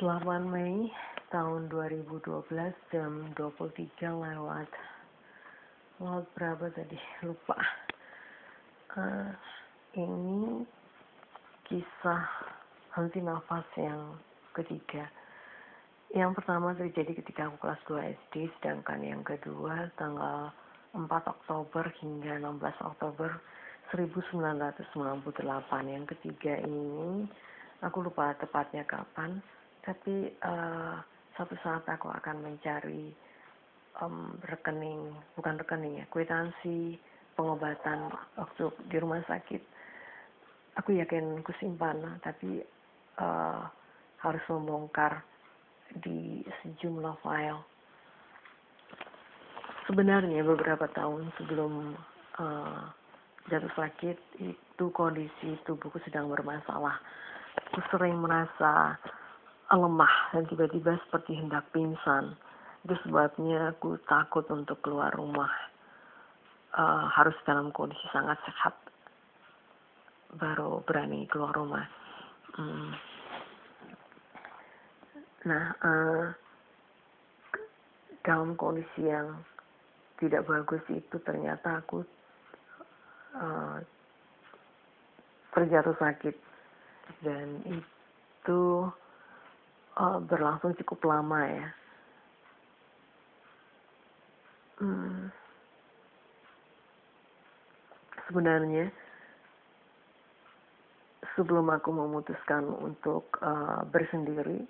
8 Mei tahun 2012 jam 23 lewat berapa tadi? Lupa. Ini kisah henti nafas yang ketiga. Yang pertama terjadi ketika aku kelas 2 SD, sedangkan yang kedua tanggal 4 Oktober hingga 16 Oktober 1998. Yang ketiga ini aku lupa tepatnya kapan, tapi suatu saat aku akan mencari kwitansi pengobatan waktu di rumah sakit. Aku yakin ku simpan, tapi harus membongkar di sejumlah file. Sebenarnya beberapa tahun sebelum jatuh sakit itu kondisi tubuhku sedang bermasalah. Aku sering merasa lemah dan tiba-tiba seperti hendak pingsan. Itu sebabnya aku takut untuk keluar rumah. Harus dalam kondisi sangat sehat baru berani keluar rumah. Dalam kondisi yang tidak bagus itu ternyata aku terjatuh sakit, dan itu berlangsung cukup lama ya. Sebenarnya sebelum aku memutuskan untuk bersendiri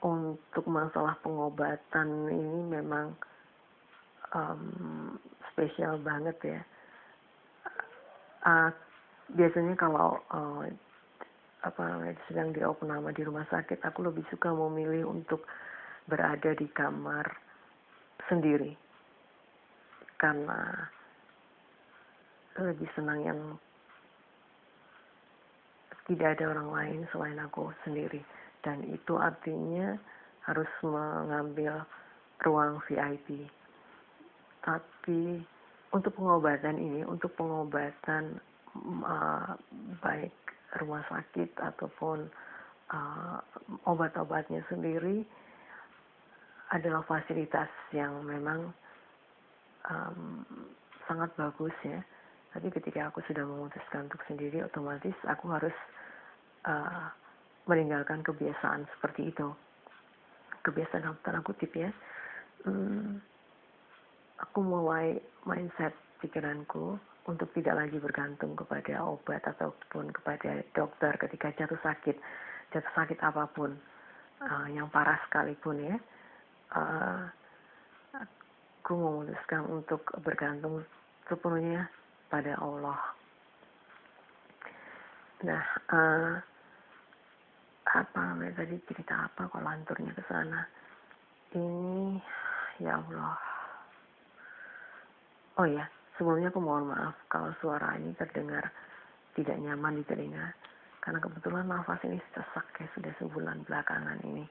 untuk masalah pengobatan ini memang spesial banget ya. Biasanya kalau sedang diopname di rumah sakit, aku lebih suka memilih untuk berada di kamar sendiri karena lebih senang yang tidak ada orang lain selain aku sendiri, dan itu artinya harus mengambil ruang VIP. Tapi untuk pengobatan ini, baik rumah sakit ataupun obat-obatnya sendiri adalah fasilitas yang memang sangat bagus ya. Tapi ketika aku sudah memutuskan untuk sendiri, otomatis aku harus meninggalkan kebiasaan seperti itu. Kebiasaan dalam tanda kutip ya. Aku mulai mindset pikiranku untuk tidak lagi bergantung kepada obat ataupun kepada dokter ketika jatuh sakit apapun, yang parah sekalipun ya. Aku memutuskan untuk bergantung sepenuhnya pada Allah. Nah, tadi cerita apa kok lanturnya ke sana? Ini ya Allah. Oh ya, sebelumnya aku mohon maaf kalau suara ini terdengar tidak nyaman di telinga, karena kebetulan nafas ini sesak ya sudah sebulan belakangan ini.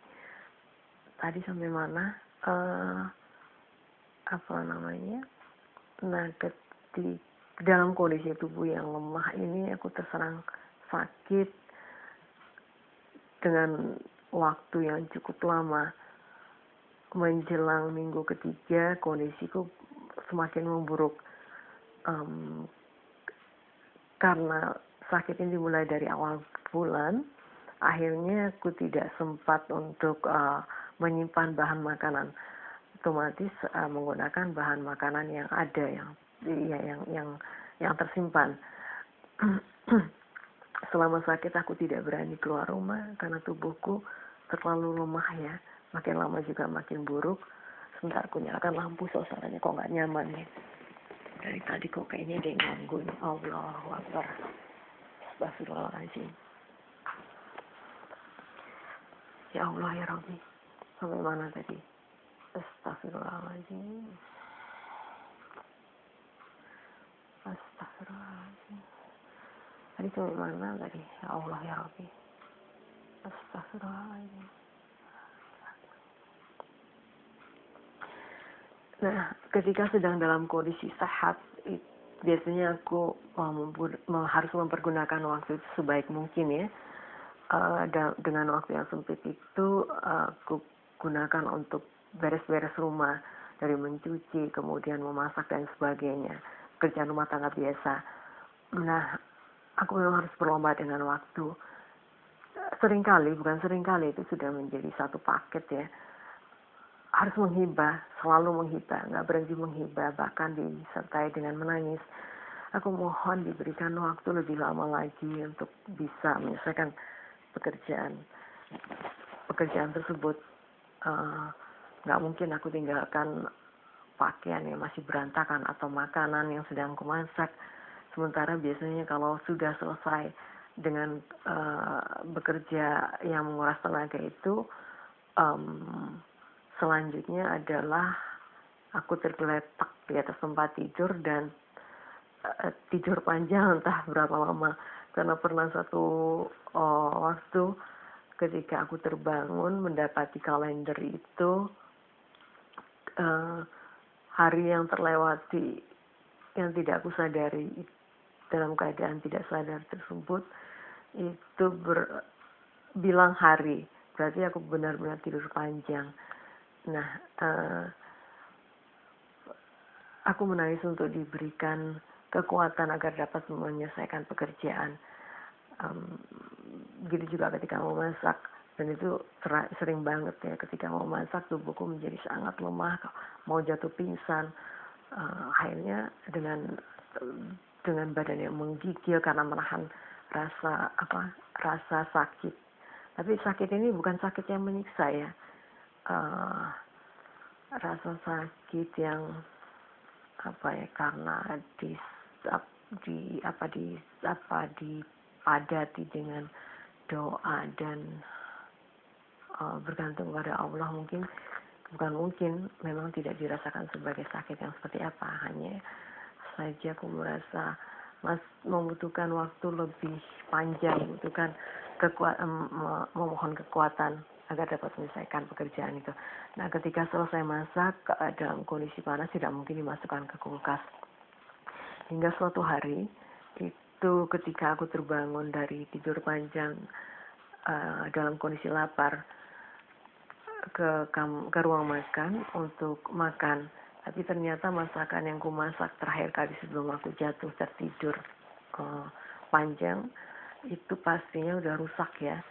Tadi sampai mana? Nah, di dalam kondisi tubuh yang lemah ini aku terserang sakit dengan waktu yang cukup lama. Menjelang minggu ketiga kondisiku semakin memburuk karena sakit ini dimulai dari awal bulan. Akhirnya aku tidak sempat untuk menyimpan bahan makanan, otomatis menggunakan bahan makanan yang ada yang tersimpan. Selama sakit aku tidak berani keluar rumah karena tubuhku terlalu lemah ya. Makin lama juga makin buruk. Sebentar aku nyalakan lampu, suasananya kok nggak nyaman nih. Dari tadi kok kayaknya ada yang ganggu nih. Allahu Akbar. Astagfirullahaladzim. Ya Allah ya Rabbi. Sampai mana tadi? Astagfirullahaladzim. Tadi sampai mana tadi? Ya Allah ya Rabbi. Astagfirullahaladzim. Nah, ketika sedang dalam kondisi sehat, biasanya aku harus mempergunakan waktu itu sebaik mungkin ya. dengan waktu yang sempit itu aku gunakan untuk beres-beres rumah, dari mencuci, kemudian memasak dan sebagainya, kerjaan rumah tangga biasa. Nah, aku memang harus berlomba dengan waktu. Bukan seringkali, itu sudah menjadi satu paket ya. Harus menghibah, selalu menghibah, nggak berhenti menghibah, bahkan disertai dengan menangis. Aku mohon diberikan waktu lebih lama lagi untuk bisa menyelesaikan pekerjaan tersebut. Nggak mungkin aku tinggalkan pakaian yang masih berantakan atau makanan yang sedang aku masak. Sementara biasanya kalau sudah selesai dengan bekerja yang menguras tenaga itu, selanjutnya adalah aku tergeletak di atas tempat tidur dan tidur panjang entah berapa lama. Karena pernah satu waktu ketika aku terbangun mendapati kalender itu, hari yang terlewati yang tidak aku sadari dalam keadaan tidak sadar tersebut itu bilang hari, berarti aku benar-benar tidur panjang. Nah, aku menangis untuk diberikan kekuatan agar dapat menyelesaikan pekerjaan. Begitu juga ketika mau masak, dan itu sering banget ya, ketika mau masak tubuhku menjadi sangat lemah, mau jatuh pingsan. Akhirnya dengan badan yang menggigil karena menahan rasa sakit. Tapi sakit ini bukan sakit yang menyiksa ya, rasa sakit yang karena dipadati dengan doa dan bergantung pada Allah. Memang tidak dirasakan sebagai sakit yang seperti apa, hanya saja aku merasa membutuhkan waktu lebih panjang, memohon kekuatan agar dapat menyelesaikan pekerjaan itu. Nah, ketika selesai masak dalam kondisi panas tidak mungkin dimasukkan ke kulkas. Hingga suatu hari itu ketika aku terbangun dari tidur panjang dalam kondisi lapar, ke ruang makan untuk makan. Tapi ternyata masakan yang kumasak terakhir kali sebelum aku jatuh tertidur panjang itu pastinya udah rusak ya.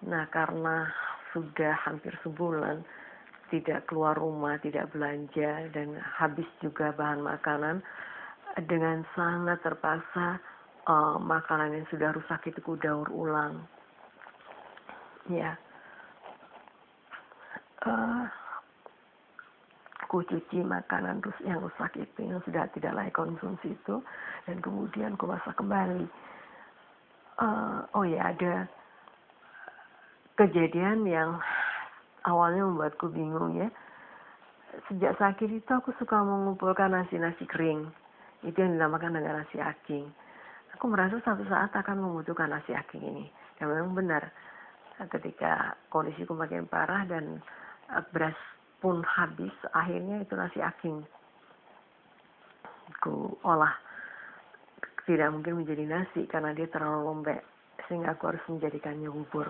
Nah, karena sudah hampir sebulan tidak keluar rumah, tidak belanja, dan habis juga bahan makanan, dengan sangat terpaksa makanan yang sudah rusak itu ku daur ulang. Ya, ku cuci makanan yang rusak itu, yang sudah tidak layak konsumsi itu, dan kemudian ku masak kembali. Ada kejadian yang awalnya membuatku bingung ya. Sejak sakit itu aku suka mengumpulkan nasi kering. Itu yang dinamakan dengan nasi aking. Aku merasa suatu saat akan membutuhkan nasi aking ini. Dan memang benar, ketika kondisiku makin parah dan beras pun habis, akhirnya itu nasi aking ku olah. Tidak mungkin menjadi nasi karena dia terlalu lembek, sehingga aku harus menjadikannya bubur.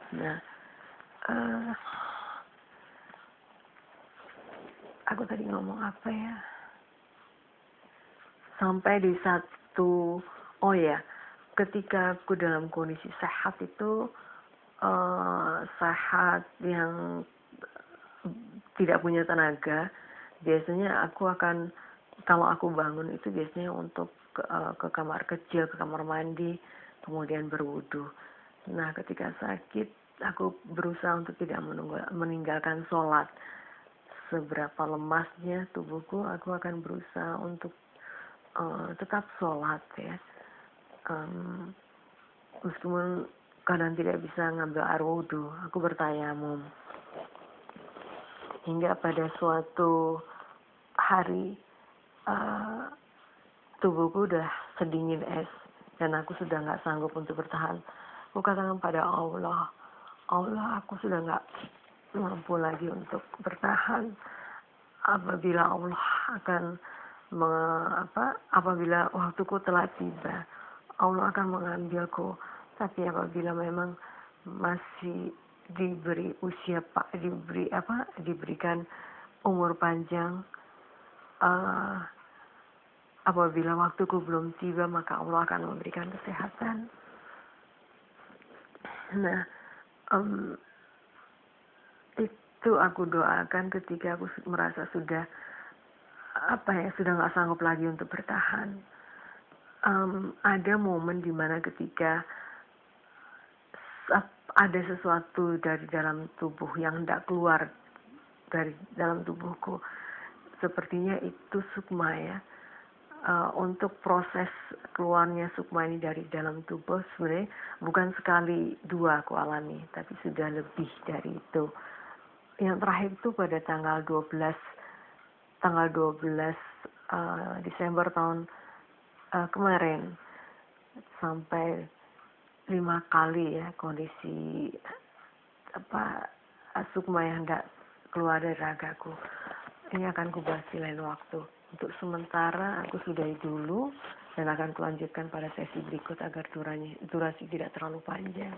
Nah, aku tadi ngomong apa ya? Sampai di ketika aku dalam kondisi sehat itu, sehat yang tidak punya tenaga, biasanya aku akan, kalau aku bangun itu biasanya untuk ke kamar kecil, ke kamar mandi, kemudian berwudu. Nah, ketika sakit, aku berusaha untuk tidak meninggalkan sholat. Seberapa lemasnya tubuhku, aku akan berusaha untuk tetap sholat ya. Meskipun kadang tidak bisa ngambil air wudu, aku bertayamum. Hingga pada suatu hari tubuhku udah sedingin es dan aku sudah nggak sanggup untuk bertahan. Aku katakan pada Allah, aku sudah nggak mampu lagi untuk bertahan. Apabila Allah akan apabila waktuku telah tiba, Allah akan mengambilku. Tapi apabila memang masih diberi usia diberikan umur panjang, uh, apabila waktuku belum tiba, maka Allah akan memberikan kesehatan. Nah, itu aku doakan ketika aku merasa sudah sudah nggak sanggup lagi untuk bertahan. Ada momen dimana ketika ada sesuatu dari dalam tubuh yang hendak keluar dari dalam tubuhku. Sepertinya itu sukma ya. Untuk proses keluarnya sukma ini dari dalam tubuh sebenarnya bukan sekali dua aku alami, tapi sudah lebih dari itu. Yang terakhir itu pada tanggal 12 Desember tahun kemarin, sampai 5 kali ya kondisi sukma yang hendak keluar dari ragaku. Ini akan kubahas di lain waktu. Untuk sementara aku sudahi dulu dan akan kulanjutkan pada sesi berikut agar durasi tidak terlalu panjang.